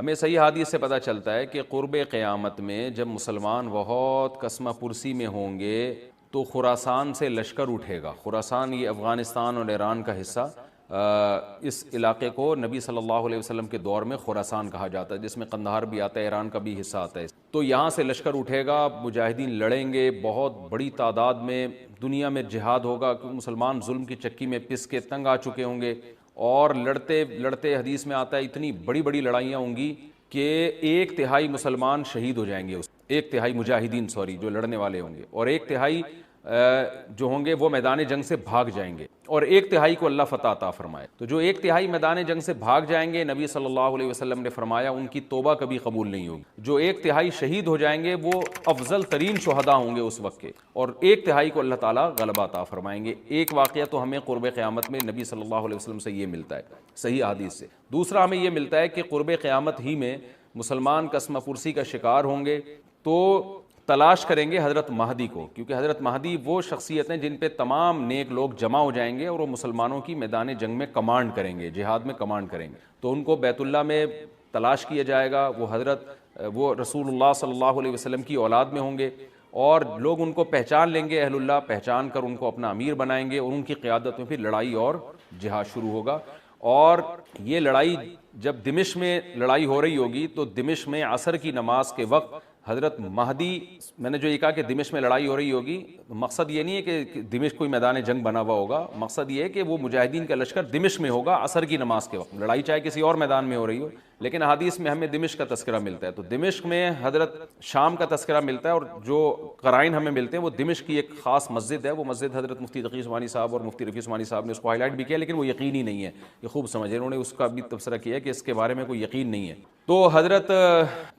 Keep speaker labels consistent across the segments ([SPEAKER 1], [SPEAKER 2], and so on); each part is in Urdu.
[SPEAKER 1] ہمیں صحیح حدیث سے پتہ چلتا ہے کہ قرب قیامت میں جب مسلمان بہت کسمہ پرسی میں ہوں گے تو خراسان سے لشکر اٹھے گا. خراسان یہ افغانستان اور ایران کا حصہ، اس علاقے کو نبی صلی اللہ علیہ وسلم کے دور میں خراسان کہا جاتا ہے، جس میں قندھار بھی آتا ہے، ایران کا بھی حصہ آتا ہے. تو یہاں سے لشکر اٹھے گا، مجاہدین لڑیں گے بہت بڑی تعداد میں، دنیا میں جہاد ہوگا کیونکہ مسلمان ظلم کی چکی میں پس کے تنگ آ چکے ہوں گے، اور لڑتے لڑتے حدیث میں آتا ہے اتنی بڑی بڑی لڑائیاں ہوں گی کہ 1/3 مسلمان شہید ہو جائیں گے، 1/3 مجاہدین جو لڑنے والے ہوں گے، اور 1/3 جو ہوں گے وہ میدان جنگ سے بھاگ جائیں گے، اور 1/3 کو اللہ فتح عطا فرمائے. تو جو 1/3 میدان جنگ سے بھاگ جائیں گے، نبی صلی اللہ علیہ وسلم نے فرمایا ان کی توبہ کبھی قبول نہیں ہوگی. جو 1/3 شہید ہو جائیں گے وہ افضل ترین شہداء ہوں گے اس وقت کے، اور 1/3 کو اللہ تعالیٰ غلبہ عطا فرمائیں گے. ایک واقعہ تو ہمیں قرب قیامت میں نبی صلی اللہ علیہ وسلم سے یہ ملتا ہے صحیح حدیث سے. دوسرا ہمیں یہ ملتا ہے کہ قرب قیامت ہی میں مسلمان کسمہ پرسی کا شکار ہوں گے تو تلاش کریں گے حضرت مہدی کو، کیونکہ حضرت مہدی وہ شخصیت ہیں جن پہ تمام نیک لوگ جمع ہو جائیں گے اور وہ مسلمانوں کی میدان جنگ میں کمانڈ کریں گے، جہاد میں کمانڈ کریں گے. تو ان کو بیت اللہ میں تلاش کیا جائے گا. وہ رسول اللہ صلی اللہ علیہ وسلم کی اولاد میں ہوں گے، اور لوگ ان کو پہچان لیں گے، اہل اللہ پہچان کر ان کو اپنا امیر بنائیں گے، اور ان کی قیادت میں پھر لڑائی اور جہاد شروع ہوگا. اور یہ لڑائی جب دمشق میں لڑائی ہو رہی ہوگی تو دمشق میں عصر کی نماز کے وقت حضرت مہدی، میں نے جو یہ کہا کہ دمشق میں لڑائی ہو رہی ہوگی، مقصد یہ نہیں ہے کہ دمشق کوئی میدان جنگ بنا ہوا ہوگا، مقصد یہ ہے کہ وہ مجاہدین کا لشکر دمشق میں ہوگا عصر کی نماز کے وقت. لڑائی چاہے کسی اور میدان میں ہو رہی ہو، لیکن احادیث میں ہمیں دمشق کا تذکرہ ملتا ہے. تو دمشق میں حضرت شام کا تذکرہ ملتا ہے، اور جو قرائن ہمیں ملتے ہیں وہ دمشق کی ایک خاص مسجد ہے. وہ مسجد حضرت مفتی تقی عثمانی صاحب اور مفتی رفیع عثمانی صاحب نے اس کو ہائی لائٹ بھی کیا، لیکن وہ یقینی نہیں ہے. یہ خوب سمجھیں، انہوں نے اس کا بھی تبصرہ کیا کہ اس کے بارے میں کوئی یقین نہیں ہے. تو حضرت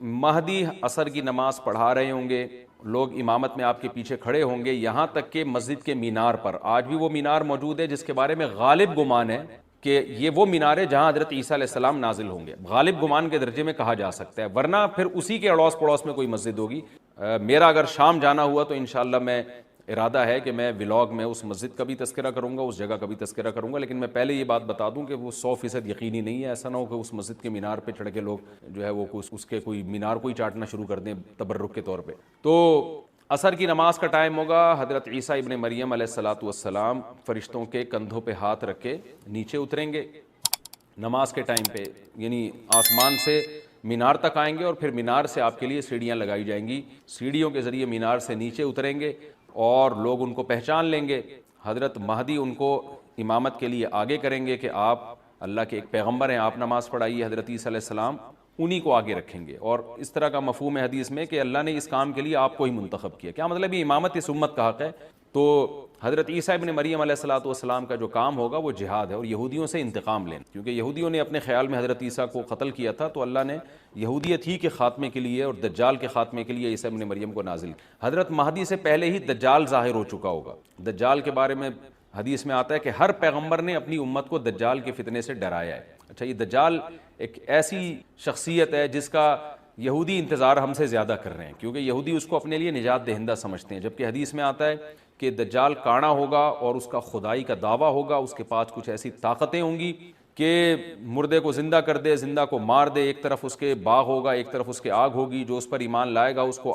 [SPEAKER 1] مہدی عصر کی نماز پڑھا رہے ہوں گے، لوگ امامت میں آپ کے پیچھے کھڑے ہوں گے، یہاں تک کہ مسجد کے مینار پر، آج بھی وہ مینار موجود ہے جس کے بارے میں غالب گمان ہے کہ یہ وہ مینار ہے جہاں حضرت عیسیٰ علیہ السلام نازل ہوں گے. غالب گمان کے درجے میں کہا جا سکتا ہے، ورنہ پھر اسی کے اڑوس پڑوس میں کوئی مسجد ہوگی. میرا اگر شام جانا ہوا تو انشاءاللہ میں ارادہ ہے کہ میں ولاگ میں اس مسجد کا بھی تذکرہ کروں گا، اس جگہ کا بھی تذکرہ کروں گا. لیکن میں پہلے یہ بات بتا دوں کہ وہ 100% یقینی نہیں ہے. ایسا نہ ہو کہ اس مسجد کے مینار پہ چڑھ کے لوگ جو ہے وہ اس کے کوئی مینار کو ہی چاٹنا شروع کر دیں تبرک کے طور پہ. تو عصر کی نماز کا ٹائم ہوگا، حضرت عیسیٰ ابن مریم علیہ الصلاۃ والسلام فرشتوں کے کندھوں پہ ہاتھ رکھ کے نیچے اتریں گے نماز کے ٹائم پہ، یعنی آسمان سے مینار تک آئیں گے، اور پھر مینار سے آپ کے لیے سیڑھیاں لگائی جائیں گی. سیڑھیوں کے ذریعے مینار سے نیچے اتریں گے اور لوگ ان کو پہچان لیں گے. حضرت مہدی ان کو امامت کے لیے آگے کریں گے کہ آپ اللہ کے ایک پیغمبر ہیں، آپ نماز پڑھائیے. حضرت عیسیٰ علیہ السلام انہی کو آگے رکھیں گے. اور اس طرح کا مفہوم ہے حدیث میں کہ اللہ نے اس کام کے لیے آپ کو ہی منتخب کیا. کیا مطلب یہ امامت اس امت کا حق ہے. تو حضرت عیسیٰ ابن مریم علیہ الصلاۃ والسلام کا جو کام ہوگا وہ جہاد ہے، اور یہودیوں سے انتقام لینا، کیونکہ یہودیوں نے اپنے خیال میں حضرت عیسیٰ کو قتل کیا تھا، تو اللہ نے یہودیت ہی کے خاتمے کے لیے اور دجال کے خاتمے کے لیے عیسیٰ ابن مریم کو نازل کیا. حضرت مہدی سے پہلے ہی دجال ظاہر ہو چکا ہوگا. دجال کے بارے میں حدیث میں آتا ہے کہ ہر پیغمبر نے اپنی امت کو دجال کے فتنے سے ڈرایا ہے. اچھا، یہ دجال ایک ایسی شخصیت ہے جس کا یہودی انتظار ہم سے زیادہ کر رہے ہیں، کیونکہ یہودی اس کو اپنے لیے نجات دہندہ سمجھتے ہیں، جبکہ حدیث میں آتا ہے کہ دجال کانا ہوگا اور اس کا خدائی کا دعویٰ ہوگا. اس کے پاس کچھ ایسی طاقتیں ہوں گی کہ مردے کو زندہ کر دے، زندہ کو مار دے. ایک طرف اس کے باغ ہوگا، ایک طرف اس کے آگ ہوگی. جو اس پر ایمان لائے گا اس کو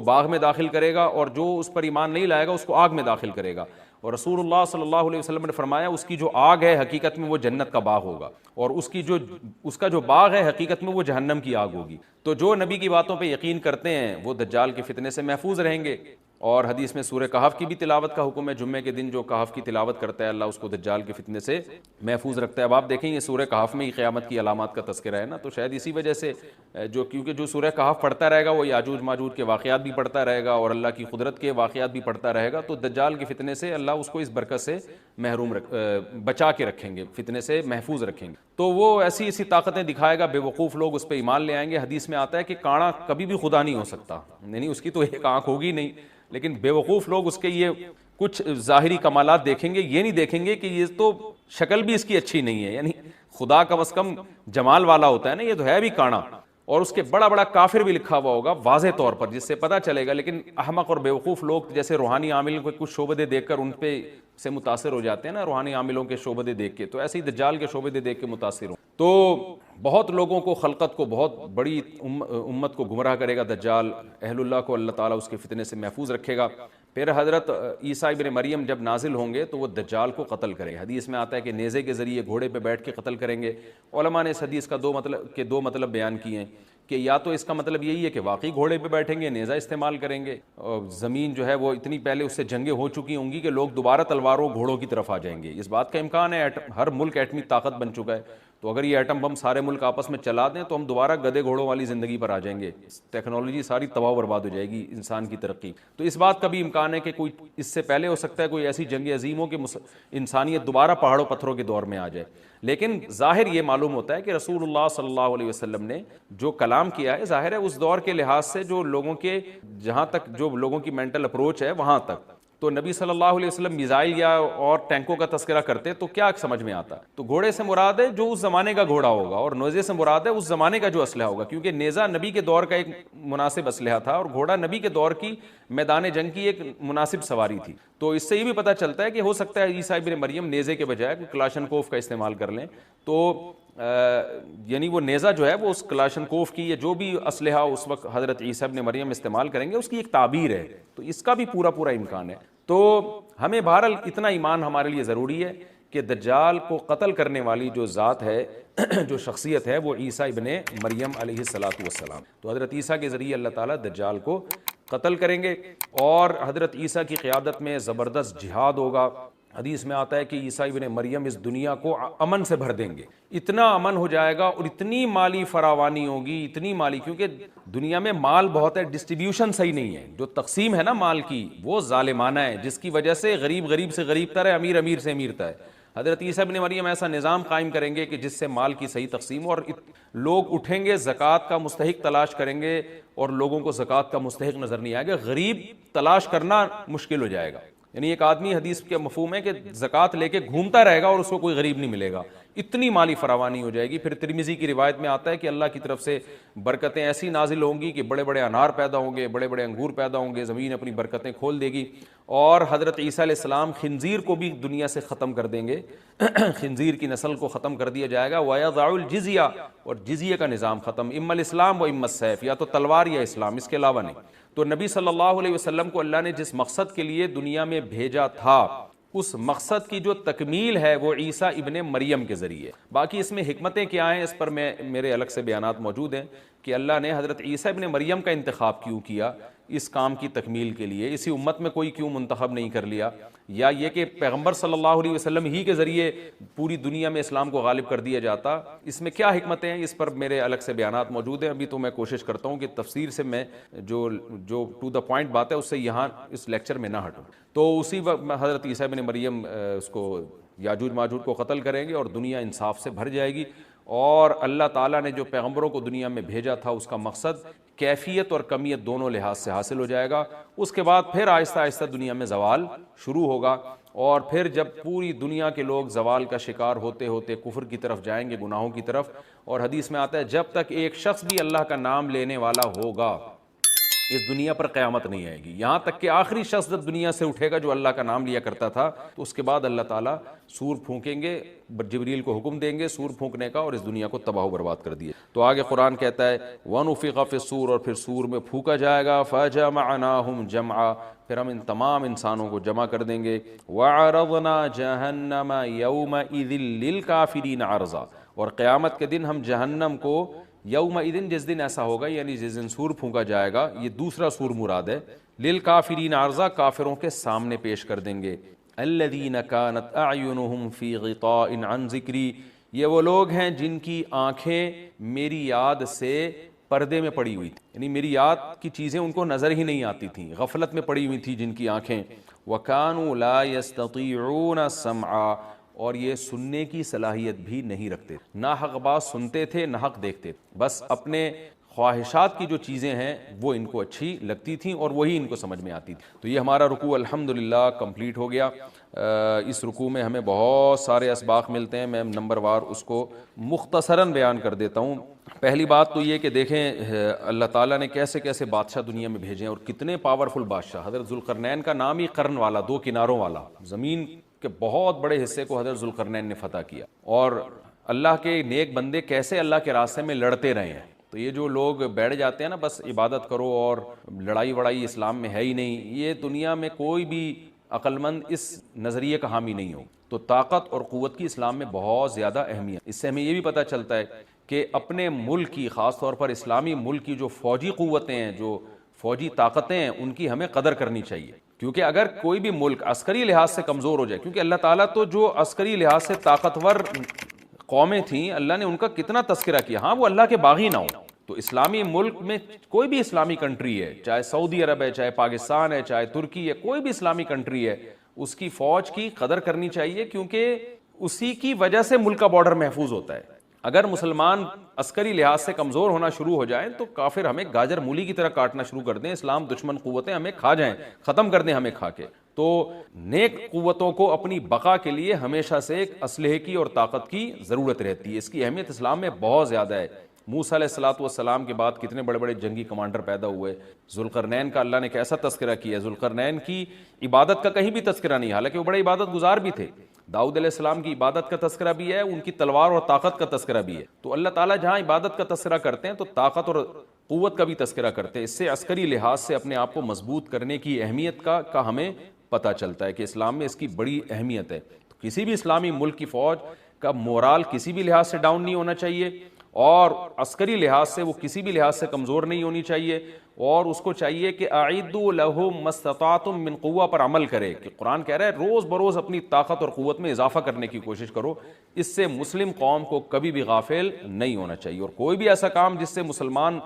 [SPEAKER 1] باغ میں داخل کرے گا، اور جو اس پر ایمان نہیں لائے گا اس کو آگ میں داخل کرے گا. اور رسول اللہ صلی اللہ علیہ وسلم نے فرمایا اس کی جو آگ ہے حقیقت میں وہ جنت کا باغ ہوگا، اور اس کا جو باغ ہے حقیقت میں وہ جہنم کی آگ ہوگی. تو جو نبی کی باتوں پہ یقین کرتے ہیں وہ دجال کے فتنے سے محفوظ رہیں گے. اور حدیث میں سورہ کہف کی بھی تلاوت کا حکم ہے. جمعے کے دن جو کہف کی تلاوت کرتا ہے اللہ اس کو دجال کے فتنے سے محفوظ رکھتا ہے. اب آپ دیکھیں یہ سورہ کہف میں ہی قیامت کی علامات کا تذکرہ ہے نا، تو شاید اسی وجہ سے کیونکہ جو سورہ کہف پڑھتا رہے گا وہ یاجوج ماجوج کے واقعات بھی پڑھتا رہے گا اور اللہ کی قدرت کے واقعات بھی پڑھتا رہے گا، تو دجال کے فتنے سے اللہ اس کو اس برکت سے بچا کے رکھیں گے، فتنے سے محفوظ رکھیں گے. تو وہ ایسی طاقتیں دکھائے گا، بے وقوف لوگ اس پہ ایمان لے آئیں گے. حدیث میں آتا ہے کہ کانا کبھی بھی خدا نہیں ہو سکتا، یعنی اس کی تو ایک آنکھ ہوگی نہیں، لیکن بے وقوف لوگ اس کے یہ کچھ ظاہری کمالات دیکھیں گے، یہ نہیں دیکھیں گے کہ یہ تو شکل بھی اس کی اچھی نہیں ہے، یعنی خدا کم از کم جمال والا ہوتا ہے نا، یہ تو ہے بھی کانا. اور اس کے بڑا بڑا کافر بھی لکھا ہوا ہوگا واضح طور پر، جس سے پتہ چلے گا. لیکن احمق اور بیوقوف لوگ جیسے روحانی عاملوں کے کچھ شعبدے دیکھ کر ان پہ سے متاثر ہو جاتے ہیں نا، روحانی عاملوں کے شعبدے دیکھ کے، تو ایسے ہی دجال کے شعبدے دیکھ کے متاثر ہوں. تو بہت لوگوں کو، خلقت کو، بہت بڑی امت کو گمراہ کرے گا دجال. اہل اللہ کو اللہ تعالیٰ اس کے فتنے سے محفوظ رکھے گا. پھر حضرت عیسیٰ ابن مریم جب نازل ہوں گے تو وہ دجال کو قتل کریں. حدیث میں آتا ہے کہ نیزے کے ذریعے گھوڑے پہ بیٹھ کے قتل کریں گے. علماء نے اس حدیث کا دو مطلب بیان کیے ہیں کہ یا تو اس کا مطلب یہی ہے کہ واقعی گھوڑے پہ بیٹھیں گے، نیزہ استعمال کریں گے، اور زمین جو ہے وہ اتنی پہلے اس سے جنگیں ہو چکی ہوں گی کہ لوگ دوبارہ تلواروں گھوڑوں کی طرف آ جائیں گے. اس بات کا امکان ہے، ہر ملک ایٹمی طاقت بن چکا ہے، تو اگر یہ ایٹم بم سارے ملک آپس میں چلا دیں تو ہم دوبارہ گدے گھوڑوں والی زندگی پر آ جائیں گے. ٹیکنالوجی ساری تباہ و برباد ہو جائے گی، انسان کی ترقی. تو اس بات کا بھی امکان ہے کہ کوئی اس سے پہلے ہو سکتا ہے کوئی ایسی جنگ عظیم ہو کہ انسانیت دوبارہ پہاڑوں پتھروں کے دور میں آ جائے. لیکن ظاہر یہ معلوم ہوتا ہے کہ رسول اللہ صلی اللہ علیہ وسلم نے جو کلام کیا ہے، ظاہر ہے اس دور کے لحاظ سے جو لوگوں کے، جہاں تک جو لوگوں کی مینٹل اپروچ ہے وہاں تک، تو نبی صلی اللہ علیہ وسلم میزائل یا اور ٹینکوں کا تذکرہ کرتے تو کیا سمجھ میں آتا؟ تو گھوڑے سے مراد ہے جو اس زمانے کا گھوڑا ہوگا، اور نیزے سے مراد ہے اس زمانے کا جو اسلحہ ہوگا، کیونکہ نیزہ نبی کے دور کا ایک مناسب اسلحہ تھا اور گھوڑا نبی کے دور کی میدان جنگ کی ایک مناسب سواری تھی. تو اس سے یہ بھی پتہ چلتا ہے کہ ہو سکتا ہے عیسیٰ ابن مریم نیزے کے بجائے کلاشنکوف کا استعمال کر لیں. تو یعنی وہ نیزہ جو ہے وہ اس کلاشنکوف کی، یا جو بھی اسلحہ اس وقت حضرت عیسیٰ ابن مریم استعمال کریں گے اس کی ایک تعبیر ہے. تو اس کا بھی پورا امکان ہے. تو ہمیں بہرحال اتنا ایمان ہمارے لیے ضروری ہے کہ دجال کو قتل کرنے والی جو ذات ہے، جو شخصیت ہے، وہ عیسیٰ ابن مریم علیہ الصلاۃ والسلام. تو حضرت عیسیٰ کے ذریعے اللہ تعالیٰ دجال کو قتل کریں گے، اور حضرت عیسیٰ کی قیادت میں زبردست جہاد ہوگا. حدیث میں آتا ہے کہ عیسیٰ ابن مریم اس دنیا کو امن سے بھر دیں گے. اتنا امن ہو جائے گا اور اتنی مالی فراوانی ہوگی، اتنی مالی، کیونکہ دنیا میں مال بہت ہے، ڈسٹریبیوشن صحیح نہیں ہے. جو تقسیم ہے نا مال کی وہ ظالمانہ ہے، جس کی وجہ سے غریب سے غریب تر ہے، امیر سے امیر تر ہے. حضرت عیسیٰ ابن مریم ایسا نظام قائم کریں گے کہ جس سے مال کی صحیح تقسیم، اور لوگ اٹھیں گے زکوٰۃ کا مستحق تلاش کریں گے اور لوگوں کو زکوٰۃ کا مستحق نظر نہیں آئے گا. غریب تلاش کرنا مشکل ہو جائے گا. یعنی ایک آدمی، حدیث کے مفہوم ہے کہ زکوٰۃ لے کے گھومتا رہے گا اور اس کو کوئی غریب نہیں ملے گا. اتنی مالی فراوانی ہو جائے گی. پھر ترمذی کی روایت میں آتا ہے کہ اللہ کی طرف سے برکتیں ایسی نازل ہوں گی کہ بڑے بڑے انار پیدا ہوں گے، بڑے بڑے انگور پیدا ہوں گے، زمین اپنی برکتیں کھول دے گی. اور حضرت عیسیٰ علیہ السلام خنزیر کو بھی دنیا سے ختم کر دیں گے. خنزیر کی نسل کو ختم کر دیا جائے گا. وَيَضَعُ الْجِزْيَةَ، اور جزیہ کا نظام ختم. اما الاسلام و اما السیف، یا تو تلوار یا اسلام، اس کے علاوہ نہیں. تو نبی صلی اللہ علیہ وسلم کو اللہ نے جس مقصد کے لیے دنیا میں بھیجا تھا، اس مقصد کی جو تکمیل ہے وہ عیسیٰ ابن مریم کے ذریعے. باقی اس میں حکمتیں کیا ہیں اس پر میرے الگ سے بیانات موجود ہیں کہ اللہ نے حضرت عیسیٰ ابن مریم کا انتخاب کیوں کیا اس کام کی تکمیل کے لیے. اسی امت میں کوئی کیوں منتخب نہیں کر لیا، یا یہ کہ پیغمبر صلی اللہ علیہ وسلم ہی کے ذریعے پوری دنیا میں اسلام کو غالب کر دیا جاتا. اس میں کیا حکمتیں ہیں اس پر میرے الگ سے بیانات موجود ہیں. ابھی تو میں کوشش کرتا ہوں کہ تفسیر سے میں جو ٹو دا پوائنٹ بات ہے اس سے یہاں اس لیکچر میں نہ ہٹوں. تو اسی وقت حضرت عیسیٰ ابن مریم اس کو یاجوج ماجوج کو قتل کریں گے اور دنیا انصاف سے بھر جائے گی. اور اللہ تعالیٰ نے جو پیغمبروں کو دنیا میں بھیجا تھا اس کا مقصد کیفیت اور کمیت دونوں لحاظ سے حاصل ہو جائے گا. اس کے بعد پھر آہستہ آہستہ دنیا میں زوال شروع ہوگا، اور پھر جب پوری دنیا کے لوگ زوال کا شکار ہوتے ہوتے کفر کی طرف جائیں گے، گناہوں کی طرف. اور حدیث میں آتا ہے جب تک ایک شخص بھی اللہ کا نام لینے والا ہوگا اس دنیا پر قیامت نہیں آئے گی. یہاں تک کہ آخری شخص جب دنیا سے اٹھے گا جو اللہ کا نام لیا کرتا تھا، تو اس کے بعد اللہ تعالیٰ سور پھونکیں گے، جبریل کو حکم دیں گے سور پھونکنے کا، اور اس دنیا کو تباہ و برباد کر دیا. تو آگے قرآن کہتا ہے وَنُفِخَ فِي الصُّورِ، اور پھر سور میں پھونکا جائے گا. فَجَمَعْنَاهُمْ جَمْعًا، پھر ہم ان تمام انسانوں کو جمع کر دیں گے. وَعَرَضْنَا جَهَنَّمَ يَوْمَئِذٍ لِّلْكَافِرِينَ عَرْضًا، اور قیامت کے دن ہم جہنم کو یومئذ، جس دن ایسا ہوگا یعنی جس دن سور پھونکا جائے گا، یہ دوسرا سور مراد ہے، للکافرین عرضا، کافروں کے سامنے پیش کر دیں گے. الذین کانت اعینہم فی غطاء عن ذکری، یہ وہ لوگ ہیں جن کی آنکھیں میری یاد سے پردے میں پڑی ہوئی تھی، یعنی میری یاد کی چیزیں ان کو نظر ہی نہیں آتی تھیں، غفلت میں پڑی ہوئی تھی جن کی آنکھیں. وکانوا لا یستطیعون سمعا، اور یہ سننے کی صلاحیت بھی نہیں رکھتے، نہ حق بات سنتے تھے نہ حق دیکھتے، بس اپنے خواہشات کی جو چیزیں ہیں وہ ان کو اچھی لگتی تھیں اور وہی ان کو سمجھ میں آتی تھی. تو یہ ہمارا رکوع الحمدللہ کمپلیٹ ہو گیا. اس رکوع میں ہمیں بہت سارے اسباق ملتے ہیں. میں نمبر وار اس کو مختصراً بیان کر دیتا ہوں. پہلی بات تو یہ کہ دیکھیں اللہ تعالیٰ نے کیسے کیسے بادشاہ دنیا میں بھیجے ہیں اور کتنے پاورفل بادشاہ. حضرت ذوالقرنین کا نام ہی قرن والا, 2 کناروں والا. زمین کے بہت بڑے حصے کو حضرت ذوالقرنین نے فتح کیا. اور اللہ کے نیک بندے کیسے اللہ کے راستے میں لڑتے رہے ہیں. تو یہ جو لوگ بیٹھ جاتے ہیں نا بس عبادت کرو اور لڑائی وڑائی اسلام میں ہے ہی نہیں, یہ دنیا میں کوئی بھی عقل مند اس نظریے کا حامی نہیں ہو. تو طاقت اور قوت کی اسلام میں بہت زیادہ اہمیت. اس سے ہمیں یہ بھی پتہ چلتا ہے کہ اپنے ملک کی, خاص طور پر اسلامی ملک کی جو فوجی قوتیں ہیں, جو فوجی طاقتیں ہیں, ان کی ہمیں قدر کرنی چاہیے. کیونکہ اگر کوئی بھی ملک عسکری لحاظ سے کمزور ہو جائے, کیونکہ اللہ تعالیٰ تو جو عسکری لحاظ سے طاقتور قومیں تھیں اللہ نے ان کا کتنا تذکرہ کیا, ہاں وہ اللہ کے باغی نہ ہو. تو اسلامی ملک میں کوئی بھی اسلامی کنٹری ہے, چاہے سعودی عرب ہے, چاہے پاکستان ہے, چاہے ترکی ہے, کوئی بھی اسلامی کنٹری ہے, اس کی فوج کی قدر کرنی چاہیے کیونکہ اسی کی وجہ سے ملک کا بارڈر محفوظ ہوتا ہے. اگر مسلمان عسکری لحاظ سے کمزور ہونا شروع ہو جائیں تو کافر ہمیں گاجر مولی کی طرح کاٹنا شروع کر دیں, اسلام دشمن قوتیں ہمیں کھا جائیں, ختم کر دیں ہمیں کھا کے. تو نیک قوتوں کو اپنی بقا کے لیے ہمیشہ سے ایک اسلحے کی اور طاقت کی ضرورت رہتی ہے. اس کی اہمیت اسلام میں بہت زیادہ ہے. موسیٰ علیہ الصلوۃ والسلام کے بعد کتنے بڑے بڑے جنگی کمانڈر پیدا ہوئے. ذوالقرنین کا اللہ نے کیسا تذکرہ کیا. ذوالقرنین کی عبادت کا کہیں بھی تذکرہ نہیں, حالانکہ وہ بڑے عبادت گزار بھی تھے. داؤد علیہ السلام کی عبادت کا تذکرہ بھی ہے, ان کی تلوار اور طاقت کا تذکرہ بھی ہے. تو اللہ تعالیٰ جہاں عبادت کا تذکرہ کرتے ہیں تو طاقت اور قوت کا بھی تذکرہ کرتے ہیں. اس سے عسکری لحاظ سے اپنے آپ کو مضبوط کرنے کی اہمیت کا ہمیں پتہ چلتا ہے کہ اسلام میں اس کی بڑی اہمیت ہے. تو کسی بھی اسلامی ملک کی فوج کا مورال کسی بھی لحاظ سے ڈاؤن نہیں ہونا چاہیے اور عسکری لحاظ سے وہ کسی بھی لحاظ سے کمزور نہیں ہونی چاہیے. اور اس کو چاہیے کہ اعدوا لهم ما استطعتم من قوہ پر عمل کرے, کہ قرآن کہہ رہا ہے روز بروز اپنی طاقت اور قوت میں اضافہ کرنے کی کوشش کرو. اس سے مسلم قوم کو کبھی بھی غافل نہیں ہونا چاہیے, اور کوئی بھی ایسا کام جس سے مسلمان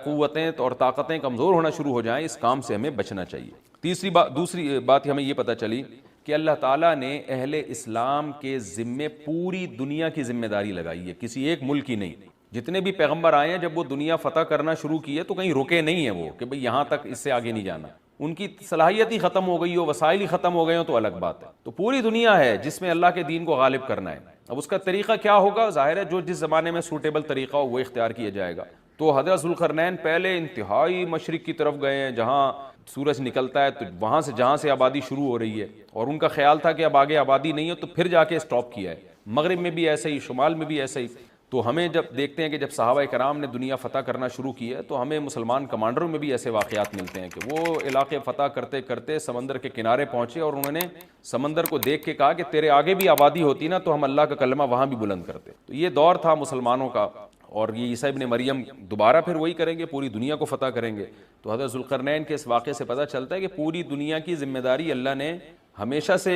[SPEAKER 1] قوتیں اور طاقتیں کمزور ہونا شروع ہو جائیں, اس کام سے ہمیں بچنا چاہیے. دوسری بات ہمیں یہ پتہ چلی کہ اللہ تعالیٰ نے اہل اسلام کے ذمے پوری دنیا کی ذمہ داری لگائی ہے, کسی ایک ملک کی نہیں. جتنے بھی پیغمبر آئے ہیں جب وہ دنیا فتح کرنا شروع کی ہے تو کہیں رکے نہیں ہیں وہ کہ بھئی یہاں تک, اس سے آگے نہیں جانا. ان کی صلاحیت ہی ختم ہو گئی ہو, وسائل ہی ختم ہو گئے ہوں تو الگ بات ہے. تو پوری دنیا ہے جس میں اللہ کے دین کو غالب کرنا ہے. اب اس کا طریقہ کیا ہوگا, ظاہر ہے جو جس زمانے میں سوٹیبل طریقہ ہو وہ اختیار کیا جائے گا. تو حضرت ذوالقرنین پہلے انتہائی مشرق کی طرف گئے ہیں جہاں سورج نکلتا ہے, تو وہاں سے جہاں سے آبادی شروع ہو رہی ہے, اور ان کا خیال تھا کہ اب آگے آبادی نہیں ہے تو پھر جا کے اسٹاپ کیا ہے. مغرب میں بھی ایسے ہی, شمال میں بھی ایسے ہی. تو ہمیں جب دیکھتے ہیں کہ جب صحابہ کرام نے دنیا فتح کرنا شروع کی ہے تو ہمیں مسلمان کمانڈروں میں بھی ایسے واقعات ملتے ہیں کہ وہ علاقے فتح کرتے کرتے سمندر کے کنارے پہنچے اور انہوں نے سمندر کو دیکھ کے کہا کہ تیرے آگے بھی آبادی ہوتی نا تو ہم اللہ کا کلمہ وہاں بھی بلند کرتے. تو یہ دور تھا مسلمانوں کا, اور یہ عیسیٰ ابن مریم دوبارہ پھر وہی کریں گے, پوری دنیا کو فتح کریں گے. تو حضرت ذوالقرنین کے اس واقعے سے پتہ چلتا ہے کہ پوری دنیا کی ذمہ داری اللہ نے ہمیشہ سے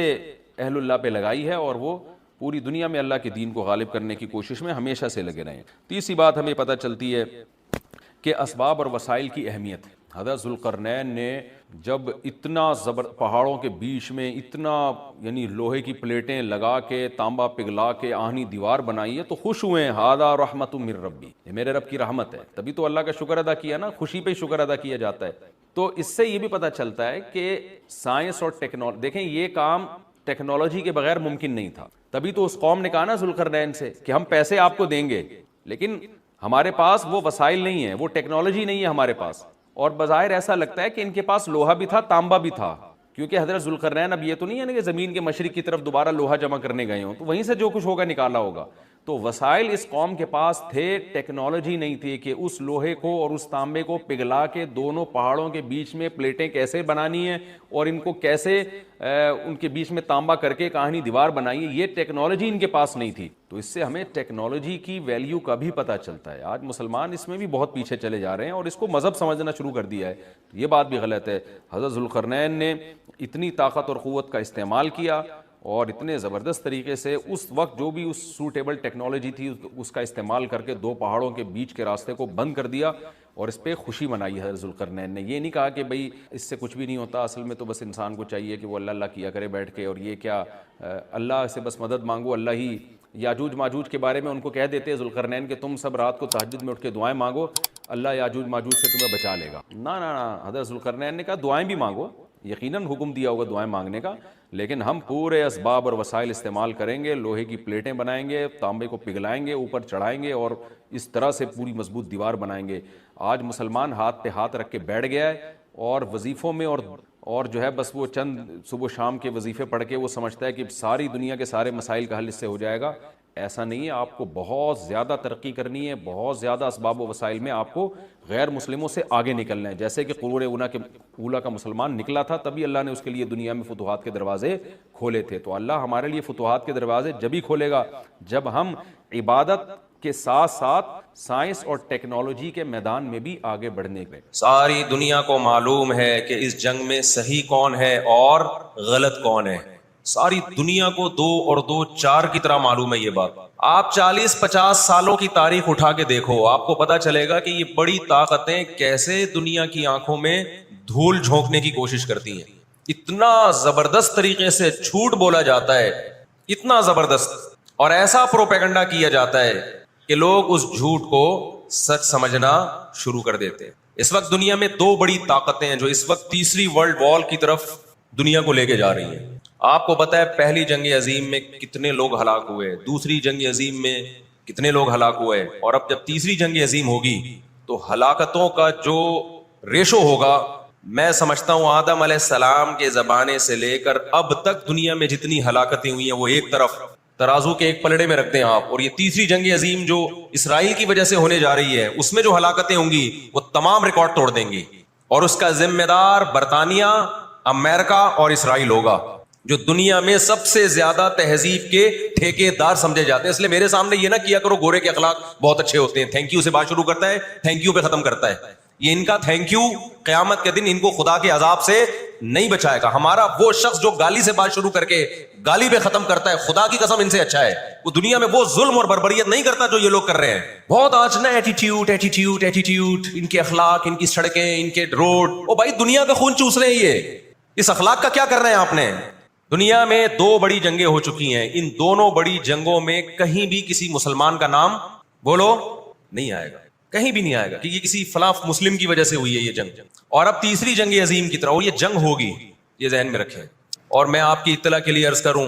[SPEAKER 1] اہل اللہ پہ لگائی ہے, اور وہ پوری دنیا میں اللہ کے دین کو غالب کرنے کی کوشش میں ہمیشہ سے لگے رہے ہیں. تیسری بات ہمیں پتہ چلتی ہے کہ اسباب اور وسائل کی اہمیت. حضرت ذوالقرنین نے جب اتنا پہاڑوں کے بیچ میں اتنا یعنی لوہے کی پلیٹیں لگا کے تانبا پگھلا کے آہنی دیوار بنائی ہے تو خوش ہوئے ہیں, ھذا رحمت من ربی, یہ میرے رب کی رحمت ہے. تبھی تو اللہ کا شکر ادا کیا نا, خوشی پہ شکر ادا کیا جاتا ہے. تو اس سے یہ بھی پتہ چلتا ہے کہ سائنس اور ٹیکنالوجی, دیکھیں یہ کام ٹیکنالوجی کے بغیر ممکن نہیں تھا. تبھی تو اس قوم نے کہا نا ذوالقرنین سے کہ ہم پیسے آپ کو دیں گے, لیکن ہمارے پاس وہ وسائل نہیں ہیں, وہ ٹیکنالوجی نہیں ہے ہمارے پاس. اور بظاہر ایسا لگتا ہے کہ ان کے پاس لوہا بھی تھا, تانبا بھی تھا, کیونکہ حضرت ذوالقرنین اب یہ تو نہیں ہے نا کہ زمین کے مشرق کی طرف دوبارہ لوہا جمع کرنے گئے ہوں تو وہیں سے جو کچھ ہوگا نکالا ہوگا. تو وسائل اس قوم کے پاس تھے, ٹیکنالوجی نہیں تھی کہ اس لوہے کو اور اس تانبے کو پگھلا کے دونوں پہاڑوں کے بیچ میں پلیٹیں کیسے بنانی ہیں اور ان کو کیسے ان کے بیچ میں تانبا کر کے کہانی دیوار بنائی ہے, یہ ٹیکنالوجی ان کے پاس نہیں تھی. تو اس سے ہمیں ٹیکنالوجی کی ویلیو کا بھی پتہ چلتا ہے. آج مسلمان اس میں بھی بہت پیچھے چلے جا رہے ہیں اور اس کو مذہب سمجھنا شروع کر دیا ہے. یہ بات بھی غلط ہے. حضرت ذوالقرنین نے اتنی طاقت اور قوت کا استعمال کیا اور اتنے زبردست طریقے سے اس وقت جو بھی اس سوٹیبل ٹیکنالوجی تھی اس کا استعمال کر کے دو پہاڑوں کے بیچ کے راستے کو بند کر دیا اور اس پہ خوشی منائی حضرت ذوالقرنین نے. یہ نہیں کہا کہ بھئی اس سے کچھ بھی نہیں ہوتا, اصل میں تو بس انسان کو چاہیے کہ وہ اللہ اللہ کیا کرے بیٹھ کے, اور یہ کیا اللہ سے بس مدد مانگو, اللہ ہی. یاجوج ماجوج کے بارے میں ان کو کہہ دیتے ذوالقرنین کہ تم سب رات کو تہجد میں اٹھ کے دعائیں مانگو, اللہ یاجوج ماجوج سے تمہیں بچا لے گا. نہ حضرت ذوالقرنین نے کہا دعائیں بھی مانگو, یقیناً حکم دیا ہوگا دعائیں مانگنے کا, لیکن ہم پورے اسباب اور وسائل استعمال کریں گے, لوہے کی پلیٹیں بنائیں گے, تانبے کو پگھلائیں گے, اوپر چڑھائیں گے اور اس طرح سے پوری مضبوط دیوار بنائیں گے. آج مسلمان ہاتھ پہ ہاتھ رکھ کے بیٹھ گیا ہے اور وظیفوں میں اور جو ہے بس وہ چند صبح شام کے وظیفے پڑھ کے وہ سمجھتا ہے کہ ساری دنیا کے سارے مسائل کا حل اس سے ہو جائے گا. ایسا نہیں ہے, آپ کو بہت زیادہ ترقی کرنی ہے, بہت زیادہ اسباب و وسائل میں آپ کو غیر مسلموں سے آگے نکلنا ہے. جیسے کہ قرون اولیٰ کا مسلمان نکلا تھا, تبھی اللہ نے اس کے لیے دنیا میں فتوحات کے دروازے کھولے تھے. تو اللہ ہمارے لیے فتوحات کے دروازے جبھی کھولے گا جب ہم عبادت کے ساتھ ساتھ سائنس اور ٹیکنالوجی کے میدان میں بھی آگے بڑھنے کے.
[SPEAKER 2] ساری دنیا کو معلوم ہے کہ اس جنگ میں صحیح کون ہے اور غلط کون ہے. ساری دنیا کو 2 اور 2 4 کی طرح معلوم ہے یہ بات. آپ 40-50 سالوں کی تاریخ اٹھا کے دیکھو, آپ کو پتا چلے گا کہ یہ بڑی طاقتیں کیسے دنیا کی آنکھوں میں دھول جھونکنے کی کوشش کرتی ہیں. اتنا زبردست طریقے سے جھوٹ بولا جاتا ہے, اتنا زبردست, اور ایسا پروپیگنڈا کیا جاتا ہے کہ لوگ اس جھوٹ کو سچ سمجھنا شروع کر دیتے ہیں. اس وقت دنیا میں 2 بڑی طاقتیں ہیں جو اس وقت تیسری ورلڈ وار کی طرف دنیا کو لے کے جا رہی ہیں. آپ کو پتا ہے پہلی جنگ عظیم میں کتنے لوگ ہلاک ہوئے, دوسری جنگ عظیم میں کتنے لوگ ہلاک ہوئے, اور اب جب تیسری جنگ عظیم ہوگی تو ہلاکتوں کا جو ریشو ہوگا, میں سمجھتا ہوں آدم علیہ السلام کے زمانے سے لے کر اب تک دنیا میں جتنی ہلاکتیں ہوئی ہیں وہ ایک طرف ترازو کے ایک پلڑے میں رکھ دیں آپ, اور یہ تیسری جنگ عظیم جو اسرائیل کی وجہ سے ہونے جا رہی ہے اس میں جو ہلاکتیں ہوں گی وہ تمام ریکارڈ توڑ دیں گی, اور اس کا ذمہ دار برطانیہ, امریکہ اور اسرائیل ہوگا, جو دنیا میں سب سے زیادہ تہذیب کے ٹھیکے دار سمجھے جاتے ہیں. اس لیے میرے سامنے یہ نہ کیا کرو گورے کے اخلاق بہت اچھے ہوتے ہیں, تھینک یو سے بات شروع کرتا ہے, تھینک یو پہ ختم کرتا ہے. یہ ان کا تھینک یو قیامت کے دن ان کو خدا کے عذاب سے نہیں بچائے گا. ہمارا وہ شخص جو گالی سے بات شروع کر کے گالی پہ ختم کرتا ہے, خدا کی قسم ان سے اچھا ہے. وہ دنیا میں وہ ظلم اور بربریت نہیں کرتا جو یہ لوگ کر رہے ہیں. بہت آج نا ایٹیٹیوڈ, ان کے اخلاق, ان کی سڑکیں, ان کے روڈ, او بھائی دنیا کا خون چوس رہے ہیں یہ. اس اخلاق کا کیا کر رہے ہیں آپ نے؟ دنیا میں 2 بڑی جنگیں ہو چکی ہیں, ان دونوں بڑی جنگوں میں کہیں بھی کسی مسلمان کا نام بولو نہیں آئے گا, کہیں بھی نہیں آئے گا, کہ یہ کسی فلاں مسلم کی وجہ سے ہوئی ہے یہ جنگ. اور اب تیسری جنگ عظیم کی طرح, اور یہ جنگ ہوگی, یہ ذہن میں رکھیں. اور میں آپ کی اطلاع کے لیے عرض کروں,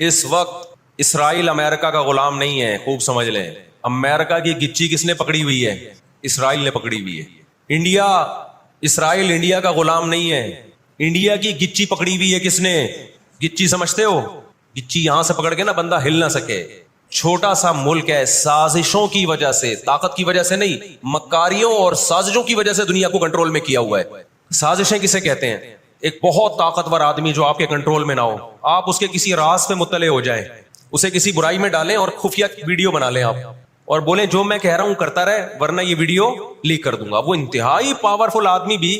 [SPEAKER 2] اس وقت اسرائیل امریکہ کا غلام نہیں ہے, خوب سمجھ لیں. امریکہ کی گچی کس نے پکڑی ہوئی ہے؟ اسرائیل نے پکڑی ہوئی ہے. انڈیا, اسرائیل انڈیا کا غلام نہیں ہے, انڈیا کی گچی پکڑی ہوئی ہے کس نے؟ گچی سمجھتے ہو؟ گچی یہاں سے پکڑ کے نا بندہ ہل نہ سکے. چھوٹا سا ملک ہے, سازشوں کی وجہ سے, طاقت کی وجہ سے نہیں, مکاریوں اور سازشوں کی وجہ سے دنیا کو کنٹرول میں کیا ہوا ہے. سازشیں کسے کہتے ہیں؟ ایک بہت طاقتور آدمی جو آپ کے کنٹرول میں نہ ہو, آپ اس کے کسی راز پہ مطلع ہو جائیں, اسے کسی برائی میں ڈالیں اور خفیہ ویڈیو بنا لیں آپ, اور بولیں جو میں کہہ رہا ہوں کرتا رہے ورنہ یہ ویڈیو لیک کر دوں گا. وہ انتہائی پاورفل آدمی بھی